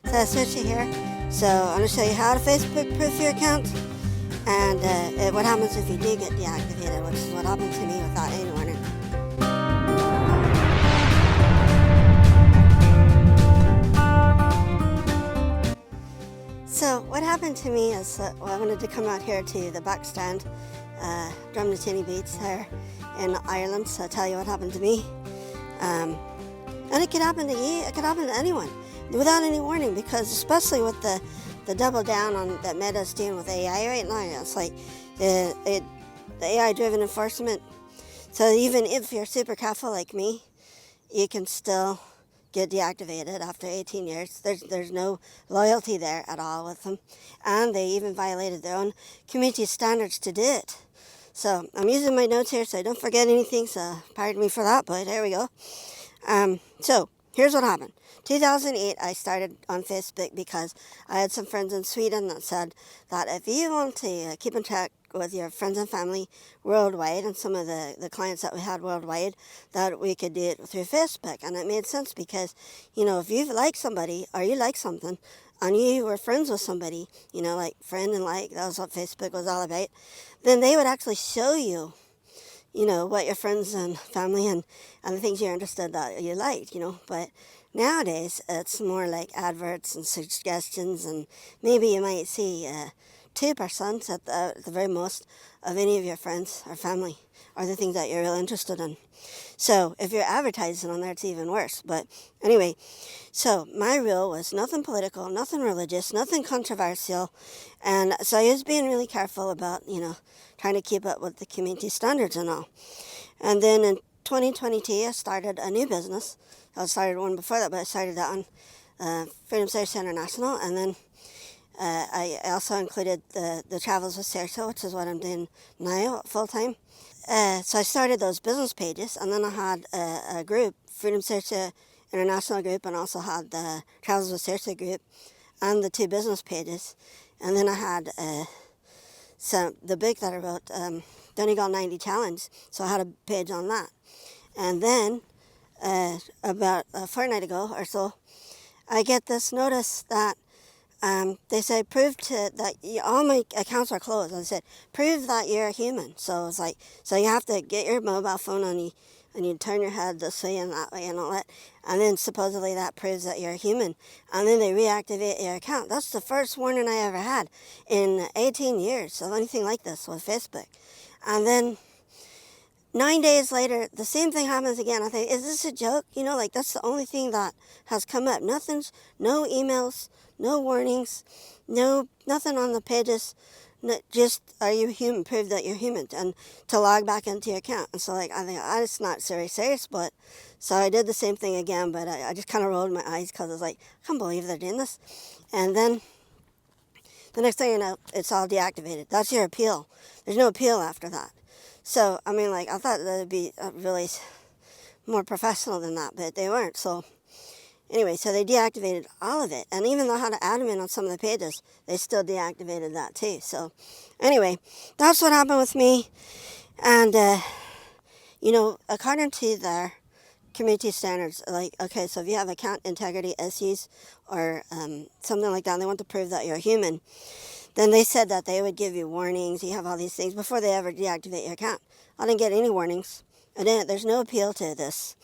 Saoirse here. So I'm going to show you how to Facebook proof your account and what happens if you do get deactivated, which is what happened to me without any warning. So what happened to me is I wanted to come out here to the back stand, Drumnatini Beach there in Ireland, so I'll tell you what happened to me. And it could happen to you, it could happen to anyone without any warning, because especially with the double down on that Meta's doing with AI right now, it's like the AI driven enforcement. So even if you're super careful like me, you can still get deactivated after 18 years. There's no loyalty there at all with them, and they even violated their own community standards to do it. So I'm using my notes here so I don't forget anything, so pardon me for that, but there we go. So here's what happened. 2008, I started on Facebook because I had some friends in Sweden that said that if you want to keep in track with your friends and family worldwide, and some of the clients that we had worldwide, that we could do it through Facebook. And it made sense because, you know, if you like somebody or you like something and you were friends with somebody, you know, like friend and like, that was what Facebook was all about, then they would actually show you, you know, what your friends and family and the things you're interested that you liked, you know. But nowadays, it's more like adverts and suggestions, and maybe you might see 2% at the very most of any of your friends or family or the things that you're really interested in. So if you're advertising on there, it's even worse. But anyway, so my rule was nothing political, nothing religious, nothing controversial. And so I was being really careful about, you know, trying to keep up with the community standards and all. And then in 2022, I started a new business. I started one before that, but I started that on Freedom Saoirse International. And then I also included the Travels with Saoirse, which is what I'm doing now full time. So I started those business pages, and then I had a group, Freedom Saoirse International group, and also had the Travels with Saoirse group, and the two business pages. And then I had the book that I wrote, Donegal 90 Challenge, so I had a page on that. And then about a fortnight ago or so, I get this notice that they say, all my accounts are closed. And I said, prove that you're a human. So it's like, so you have to get your mobile phone and you turn your head this way and that way and all that. And then supposedly that proves that you're a human. And then they reactivate your account. That's the first warning I ever had in 18 years of anything like this with Facebook. And then 9 days later, the same thing happens again. I think, is this a joke? You know, like that's the only thing that has come up. No emails, no warnings, nothing on the pages. Just, are you human? Prove that you're human, and to log back into your account. And so, like, I think it's not very serious, but so I did the same thing again. But I just kind of rolled my eyes because I was like, I can't believe they're doing this. And then the next thing you know, it's all deactivated. That's your appeal. There's no appeal after that. So, I mean, like, I thought that would be really more professional than that, but they weren't. So, anyway, so they deactivated all of it. And even though I had an admin on some of the pages, they still deactivated that too. So, anyway, that's what happened with me. And, you know, according to their community standards, like, okay, so if you have account integrity issues or something like that, and they want to prove that you're human, then they said that they would give you warnings. You have all these things before they ever deactivate your account. I didn't get any warnings. There's no appeal to this.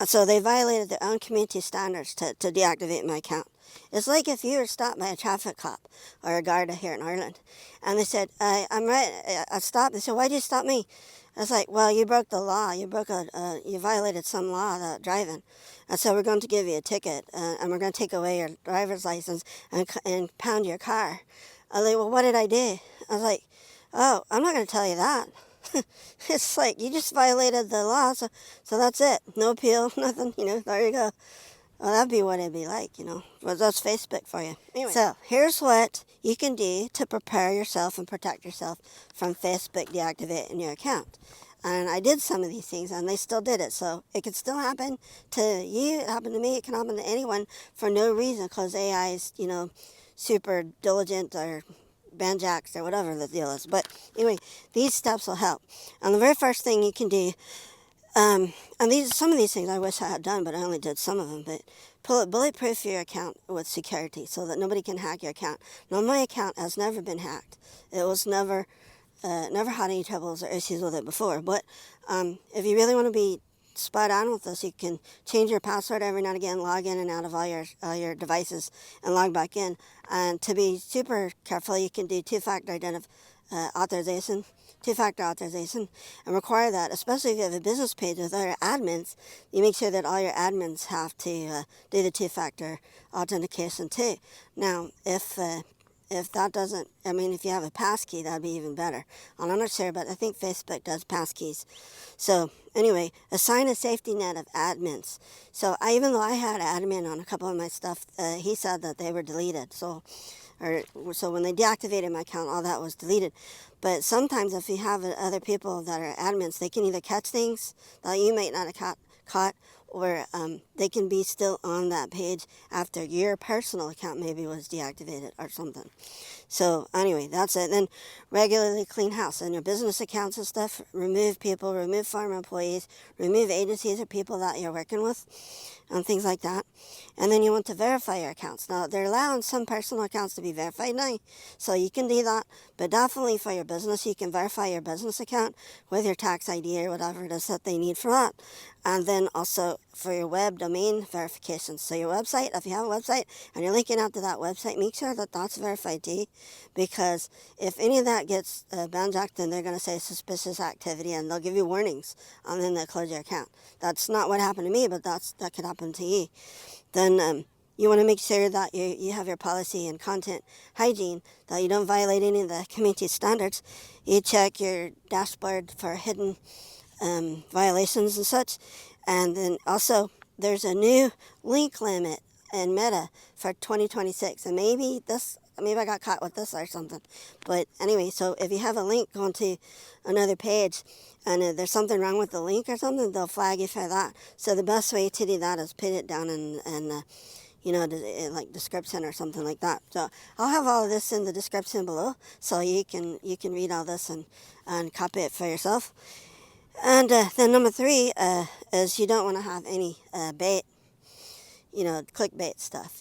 So they violated their own community standards to deactivate my account. It's like if you were stopped by a traffic cop or a Garda here in Ireland, and they said, I'm right, I stopped. They said, why did you stop me? I was like, well, you broke the law. You violated some law about driving. And so we're going to give you a ticket, and we're going to take away your driver's license and pound your car. I was like, well, what did I do? I was like, oh, I'm not going to tell you that. It's like, you just violated the law, so that's it. No appeal, nothing, you know, there you go. Well, that'd be what it'd be like, you know. Well, that's Facebook for you. Anyway, so here's what you can do to prepare yourself and protect yourself from Facebook deactivating your account. And I did some of these things, and they still did it. So it could still happen to you. It happened to me. It can happen to anyone for no reason, because AI is, you know, super diligent or banjacks or whatever the deal is. But anyway, these steps will help. And the very first thing you can do, and some of these things I wish I had done, but I only did some of them. But bulletproof your account with security so that nobody can hack your account. Now, my account has never been hacked. It was never had any troubles or issues with it before. But if you really want to be spot on with this, you can change your password every now and again, log in and out of all your devices, and log back in. And to be super careful, you can do two-factor authorization, and require that, especially if you have a business page with other admins. You make sure that all your admins have to do the two-factor authentication too. Now, if that doesn't, if you have a passkey, that'd be even better. And I'm not sure, but I think Facebook does passkeys. So anyway, assign a safety net of admins. So even though I had admin on a couple of my stuff, he said that they were deleted. So when they deactivated my account, all that was deleted. But sometimes if you have other people that are admins, they can either catch things that you might not have caught, or they can be still on that page after your personal account maybe was deactivated or something. So anyway, that's it. Then regularly clean house and your business accounts and stuff. Remove people, remove former employees, remove agencies or people that you're working with, and things like that. And then you want to verify your accounts. Now, they're allowing some personal accounts to be verified now, so you can do that. But definitely for your business, you can verify your business account with your tax ID or whatever it is that they need for that. And then also for your web domain verification. So your website, if you have a website and you're linking out to that website, make sure that that's verified too. Because if any of that gets banjacked, then they're going to say suspicious activity and they'll give you warnings and then they'll close your account. That's not what happened to me, but that could happen to you. Then you want to make sure that you have your policy and content hygiene, that you don't violate any of the community standards. You check your dashboard for hidden violations and such. And then also there's a new link limit in Meta for 2026, and maybe I got caught with this or something. But anyway, so if you have a link going to another page and there's something wrong with the link or something, they'll flag you for that. So the best way to do that is put it down in like description or something like that. So I'll have all of this in the description below, so you can read all this and copy it for yourself. And then number 3 is you don't want to have any bait, clickbait stuff,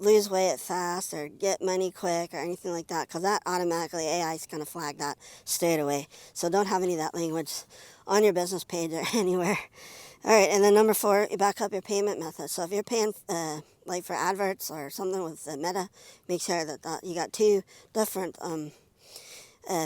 lose weight fast or get money quick or anything like that, because that automatically AI is going to flag that straight away. So don't have any of that language on your business page or anywhere. All right, and then number 4, you back up your payment method. So if you're paying like for adverts or something with Meta, make sure that you got 2 different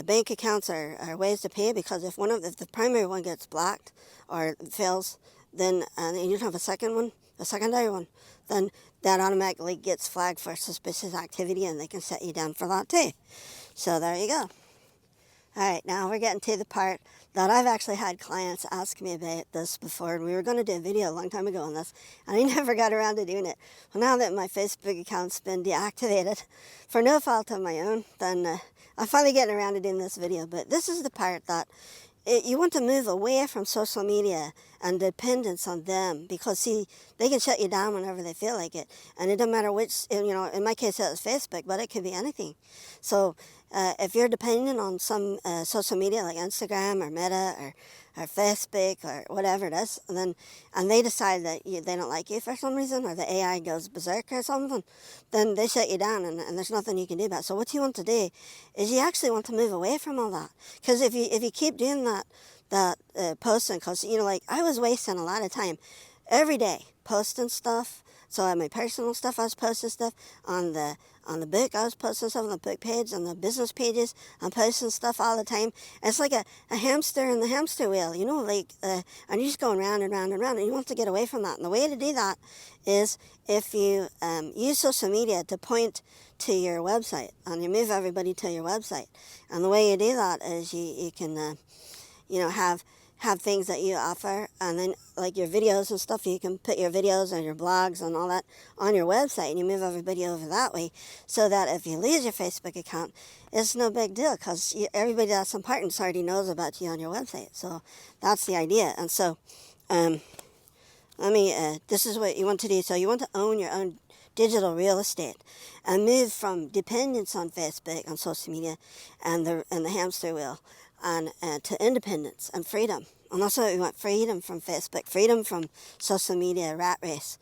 bank accounts or ways to pay, because if the primary one gets blocked or fails, then and you don't have a secondary one, then that automatically gets flagged for suspicious activity, and they can set you down for that too. So there you go. All right, now we're getting to the part that I've actually had clients ask me about this before, and we were going to do a video a long time ago on this, and I never got around to doing it. Well, now that my Facebook account's been deactivated for no fault of my own, then I'm finally getting around to doing this video. But this is the part that you want to move away from social media and dependence on them, because see, they can shut you down whenever they feel like it, and it doesn't matter which, in my case it was Facebook, but it could be anything. So if you're dependent on some social media like Instagram or Meta or Facebook or whatever it is, and they decide that they don't like you for some reason, or the AI goes berserk or something, then they shut you down, and there's nothing you can do about it. So what you want to do is you actually want to move away from all that, because if you keep doing that posting, because I was wasting a lot of time every day posting stuff. So on my personal stuff, I was posting stuff on the book. I was posting stuff on the book page, on the business pages. I'm posting stuff all the time. It's like a hamster in the hamster wheel, and you're just going round and round and round, and you want to get away from that. And the way to do that is if you use social media to point to your website, and you move everybody to your website. And the way you do that is you can have things that you offer, and then like your videos and stuff, you can put your videos and your blogs and all that on your website, and you move everybody over that way, so that if you lose your Facebook account, it's no big deal, because everybody that's important already knows about you on your website. So that's the idea. And so this is what you want to do. So you want to own your own digital real estate and move from dependence on Facebook, on social media, and the hamster wheel, and to independence and freedom. And that's what we want, freedom from Facebook, freedom from social media rat race,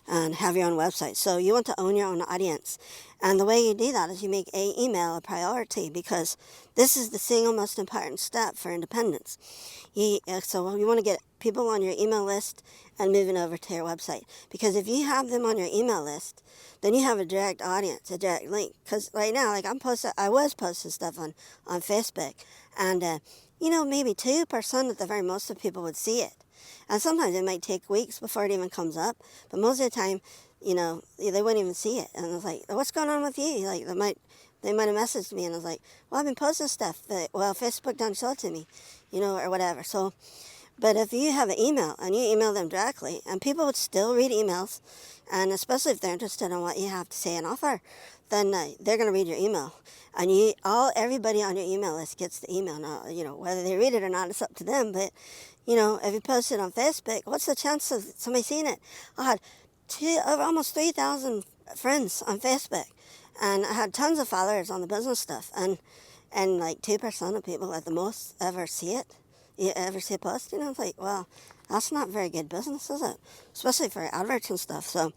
and have your own website. So you want to own your own audience. And the way you do that is you make email a priority, because this is the single most important step for independence. So you want to get people on your email list and moving over to your website. Because if you have them on your email list, then you have a direct audience, a direct link. Because right now, like I was posting stuff on Facebook, and maybe 2% at the very most of people would see it. And sometimes it might take weeks before it even comes up, but most of the time, they wouldn't even see it. And I was like, what's going on with you? Like, they might have messaged me, and I was like, well, I've been posting stuff, but, well, Facebook done show it to me, or whatever. So, but if you have an email and you email them directly, and people would still read emails, and especially if they're interested in what you have to say and offer, then they're going to read your email. And everybody on your email list gets the email. Now, whether they read it or not, it's up to them. But, if you post it on Facebook, what's the chance of somebody seeing it? I had almost 3,000 friends on Facebook, and I had tons of followers on the business stuff, and like 2% of people at the most ever see it. You ever see a post? It's like, well, that's not very good business, is it? Especially for adverts and stuff. So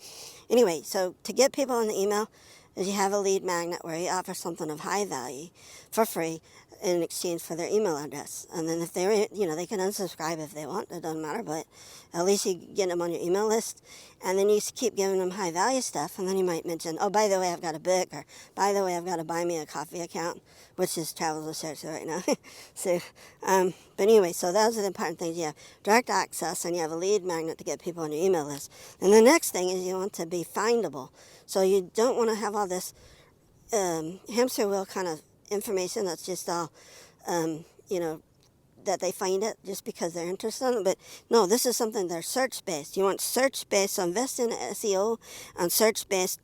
anyway, so to get people in the email is you have a lead magnet where you offer something of high value for free in exchange for their email address. And then if they're, they can unsubscribe if they want. It doesn't matter, but at least you get them on your email list. And then you keep giving them high value stuff. And then you might mention, oh, by the way, I've got a book, or by the way, I've got a buy me a coffee account, which is Travels with Saoirse right now. So, but anyway, so those are the important things. You have direct access, and you have a lead magnet to get people on your email list. And the next thing is you want to be findable. So you don't want to have all this hamster wheel kind of information that's just all, that they find it just because they're interested in it. But no, this is something that's search-based. You want search-based, so invest in SEO and search-based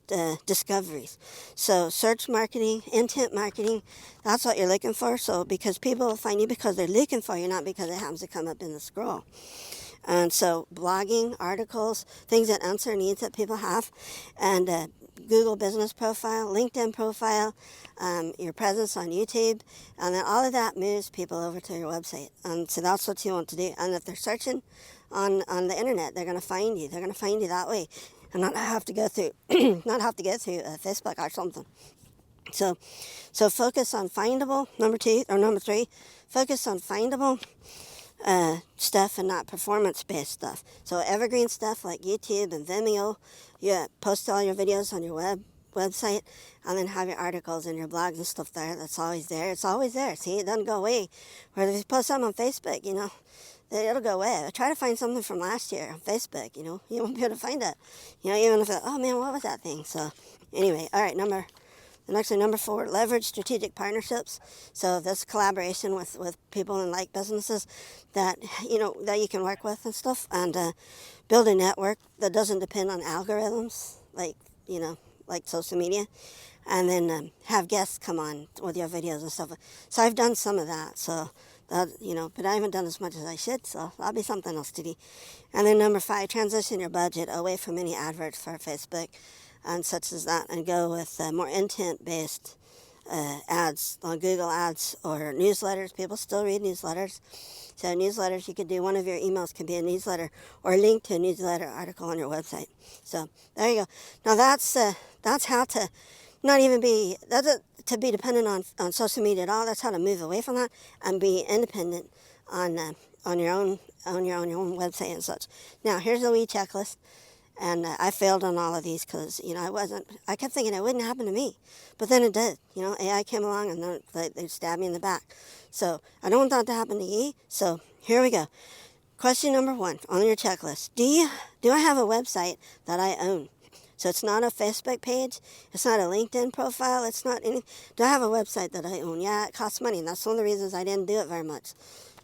discoveries. So search marketing, intent marketing, that's what you're looking for. So because people will find you because they're looking for you, not because it happens to come up in the scroll. And so blogging, articles, things that answer needs that people have, and Google business profile, LinkedIn profile, your presence on YouTube, and then all of that moves people over to your website. And so that's what you want to do. And if they're searching on the internet, they're going to find you. They're going to find you that way, and not have to go through Facebook or something. So focus on findable. Number 3, focus on findable stuff and not performance-based stuff. So evergreen stuff like YouTube and Vimeo, you post all your videos on your website, and then have your articles and your blogs and stuff there. That's always there. It's always there. See, it doesn't go away. Whereas if you post something on Facebook, it'll go away. I try to find something from last year on Facebook, you won't be able to find it. Even if oh man, what was that thing? So anyway, all right, number 4, leverage strategic partnerships. So this collaboration with people in like businesses that you can work with and stuff, and build a network that doesn't depend on algorithms like social media, and then have guests come on with your videos and stuff. So I've done some of that. So that but I haven't done as much as I should. So that'll be something else to do. And then number 5, transition your budget away from any adverts for Facebook and such as that, and go with more intent-based ads on Google Ads or newsletters. People still read newsletters. So newsletters, you could do, one of your emails can be a newsletter or link to a newsletter article on your website. So there you go. Now that's how to not even be, to be dependent on social media at all. That's how to move away from that and be independent on your own website and such. Now here's a wee checklist. And I failed on all of these because, I kept thinking it wouldn't happen to me. But then it did. AI came along and then they stabbed me in the back. So I don't want that to happen to you. So here we go. Question number 1 on your checklist. Do I have a website that I own? So it's not a Facebook page. It's not a LinkedIn profile. It's not any. Do I have a website that I own? Yeah, it costs money. And that's one of the reasons I didn't do it very much.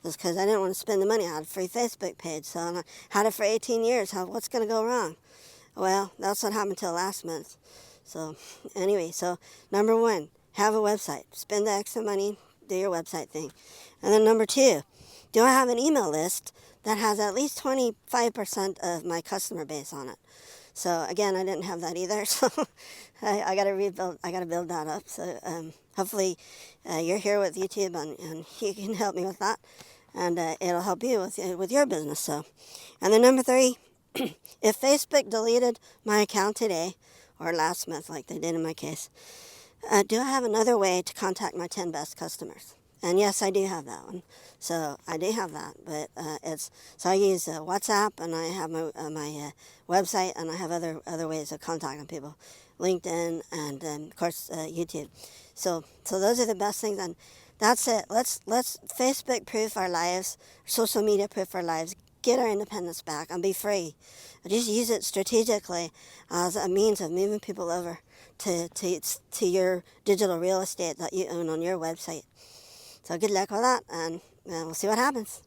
Is because I didn't want to spend the money. I had a free Facebook page. So I had it for 18 years. What's going to go wrong? Well, that's what happened till last month. So anyway, so number 1, have a website. Spend the extra money, do your website thing. And then number 2, do I have an email list that has at least 25% of my customer base on it? So again, I didn't have that either. So I got to build that up. So hopefully you're here with YouTube and you can help me with that. and it'll help you with your business. So, and then number 3, if Facebook deleted my account today or last month, like they did in my case, do I have another way to contact my 10 best customers? And yes, I do have that one. So I do have that, but I use WhatsApp, and I have my website, and I have other ways of contacting people, LinkedIn, and of course YouTube. So those are the best things, and that's it. Let's Facebook proof our lives, social media proof our lives. Get our independence back and be free. Just use it strategically as a means of moving people over to your digital real estate that you own on your website. So good luck with that, and we'll see what happens.